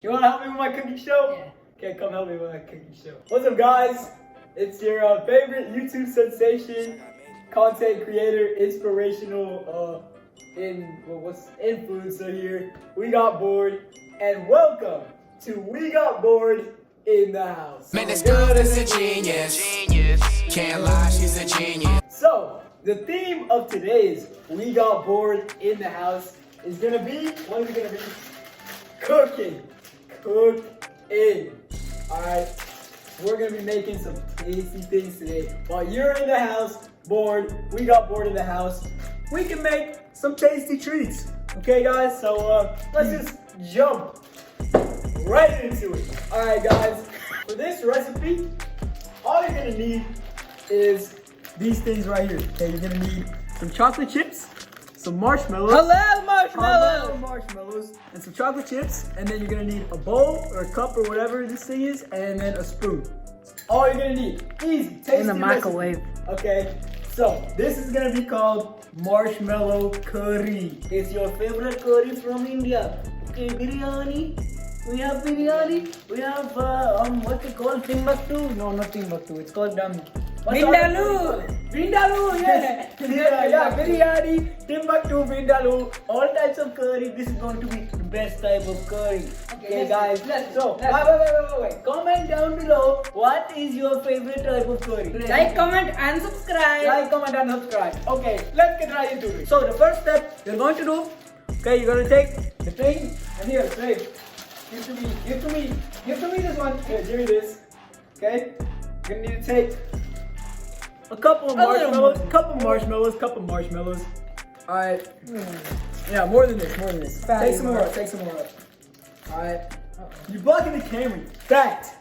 You wanna help me with my cooking show? Yeah. Okay, come help me with my cooking show. What's up, guys? It's your favorite YouTube sensation, content creator, inspirational, influencer here. We got bored, and welcome to We Got Bored in the house. Man, this girl is a genius. Can't lie, she's a genius. So, the theme of today's We Got Bored in the house is gonna be, what is it gonna be? Cooking. Alright, we're gonna be making some tasty things today. While you're in the house, bored, we got bored in the house, we can make some tasty treats. Okay, guys? So, let's just jump right into it. Alright, guys, for this recipe, all you're gonna need is these things right here. Okay, you're gonna need some chocolate chips, some marshmallows. Hello, marshmallows! Marshmallows and some chocolate chips, and then you're gonna need a bowl or a cup or whatever this thing is, and then a spoon. All you're gonna need. Easy, tasty In the microwave. recipe. Okay, so this is gonna be called marshmallow curry. It's your favorite curry from India. Okay, biryani. We have biryani. We have what's it called? Timbuktu? No, not Timbuktu. It's called Vindaloo. Vindaloo, yes. yeah, biryani, Timbuktu, Vindaloo, all types of curry. This is going to be the best type of curry. Okay, guys. Wait. Comment down below what is your favorite type of curry. Like, comment, and subscribe. Like, comment, and subscribe. Okay, let's get right into it. So the first step you're going to do, okay, you're gonna take the thing and here, say, give to me this one. Here, give me this. Okay, you're gonna need to take a couple of marshmallows, couple marshmallows. Alright. Yeah, more than this. Take some more up. Alright. You're blocking the camera. Fact.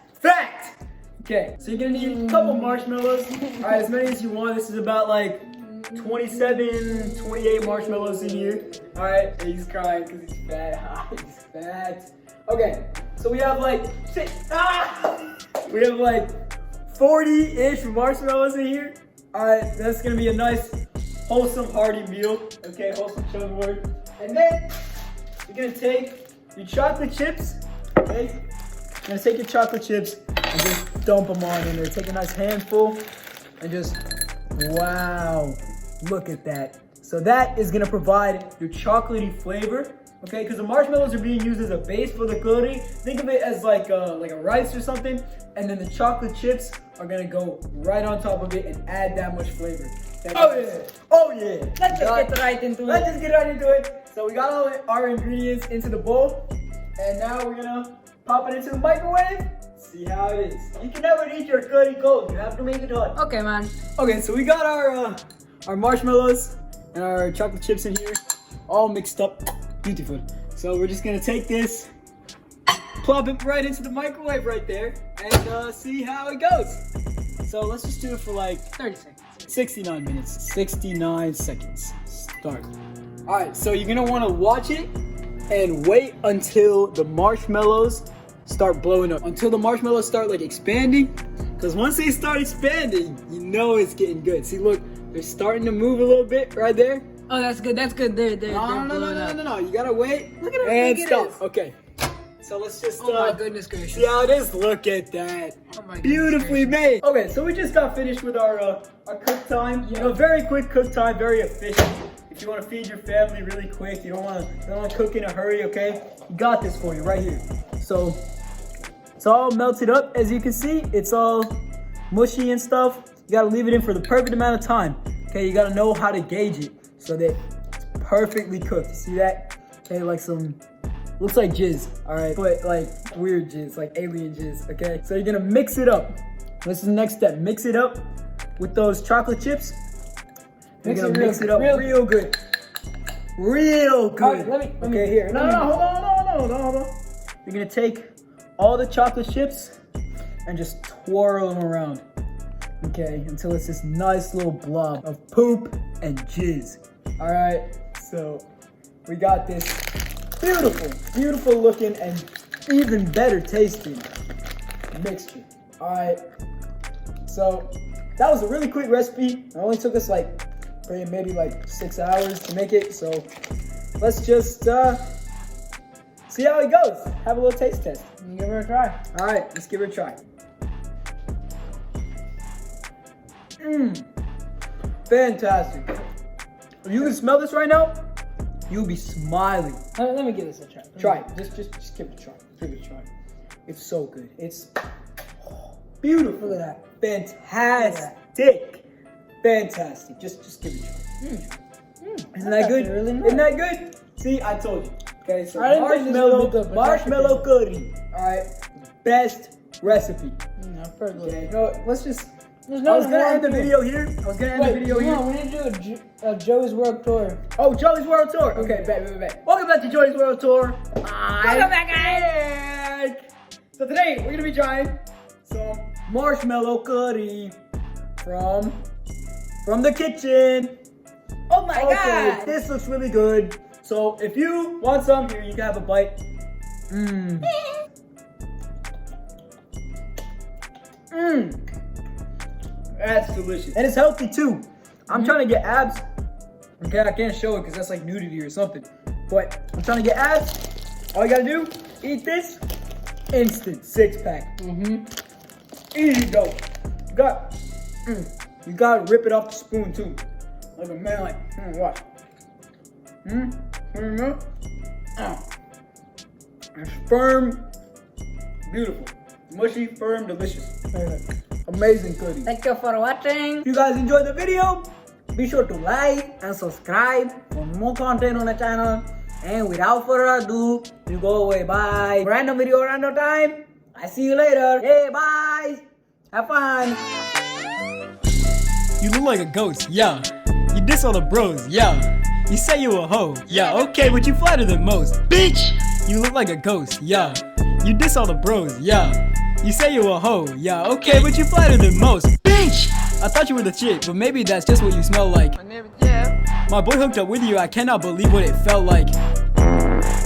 Okay, so you're gonna need a couple marshmallows. Alright, as many as you want. This is about like 27, 28 marshmallows in here. Alright, he's crying because he's fat. He's fat. Okay, so we have like 40-ish marshmallows in here. Alright, that's gonna be a nice, wholesome, hearty meal. Okay, wholesome chug word. And then you're gonna take your chocolate chips. Okay, you're gonna take your chocolate chips and just dump them on in there. Take a nice handful and just, wow, look at that. So that is gonna provide your chocolatey flavor. Okay, because the marshmallows are being used as a base for the curry. Think of it as like a rice or something, and then the chocolate chips are gonna go right on top of it and add that much flavor. Oh yeah! Let's just get right into it. So we got all our ingredients into the bowl, and now we're gonna pop it into the microwave. See how it is. You can never eat your curry cold. You have to make it hot. Okay, man. Okay, so we got our marshmallows and our chocolate chips in here, all mixed up. Beautiful. So we're just gonna take this, plop it right into the microwave right there, and see how it goes. So let's just do it for like 30 seconds. 69 minutes. 69 seconds. Start. Alright, so you're gonna wanna watch it and wait until the marshmallows start blowing up. Until the marshmallows start like expanding. Because once they start expanding, you know it's getting good. See, look, they're starting to move a little bit right there. Oh, that's good. They're No. You gotta wait. Look at how and big it stop. is. Okay. So let's just. Oh my goodness gracious. See how it is? Look at that. Oh my goodness Beautifully gracious. made. Okay, so we just got finished with our cook time. You know, very quick cook time, very efficient. If you want to feed your family really quick, you don't want to cook in a hurry. Okay, got this for you right here. So it's all melted up, as you can see. It's all mushy and stuff. You gotta leave it in for the perfect amount of time. Okay, you gotta know how to gauge it so that it's perfectly cooked. See that? Okay, like some, looks like jizz, all right? But like weird jizz, like alien jizz, okay? So you're gonna mix it up. This is the next step. Mix it up with those chocolate chips. You're gonna mix it up real good. Real good. All right, let me Okay, here. No, hold on. You're gonna take all the chocolate chips and just twirl them around. Okay, until it's this nice little blob of poop and jizz. All right, so we got this beautiful looking and even better tasting mixture. All right, so that was a really quick recipe. It only took us like maybe like 6 hours to make it. So let's just see how it goes. Have a little taste test. Give her a try. All right, let's give it a try. Mmm, fantastic. If you can smell this right now, you'll be smiling. Let me give this a try. Try it. Just give it a try. Give it a try. It's so good. It's beautiful. Look at that. Fantastic. Fantastic. Just give it a try. Isn't that good? Really nice. Isn't that good? See, I told you. Okay, so I didn't think this would be good, but marshmallow curry. All right, best recipe. I've heard good. Okay, you know what? Let's just. I I was gonna end the video here. We need to do a Joey's World Tour. Oh, Joey's World Tour. Okay, bet. Welcome back to Joey's World Tour. Welcome back, guys. So today we're gonna be trying some marshmallow curry from the kitchen. Oh my god. This looks really good. So if you want some, here you can have a bite. Mmm. That's delicious. And it's healthy too. I'm trying to get abs. Okay, I can't show it because that's like nudity or something. But I'm trying to get abs. All you gotta do, eat this. Instant 6-pack. Easy dough. You gotta rip it off the spoon too. Like a man, like, watch. It's firm, beautiful, mushy, firm, delicious. Amazing curry. Thank you for watching. If you guys enjoyed the video, be sure to like and subscribe for more content on the channel. And without further ado, we go away. Bye. Random video, random time. I see you later. Hey, bye. Have fun. You look like a ghost, yeah. You diss all the bros, yeah. You say you a hoe, yeah. Okay, but you flatter than most, bitch. You look like a ghost, yeah. You diss all the bros, yeah. You say you a hoe, yeah. Okay, but you flatter than most, bitch. I thought you were the chick, but maybe that's just what you smell like. My boy hooked up with you, I cannot believe what it felt like.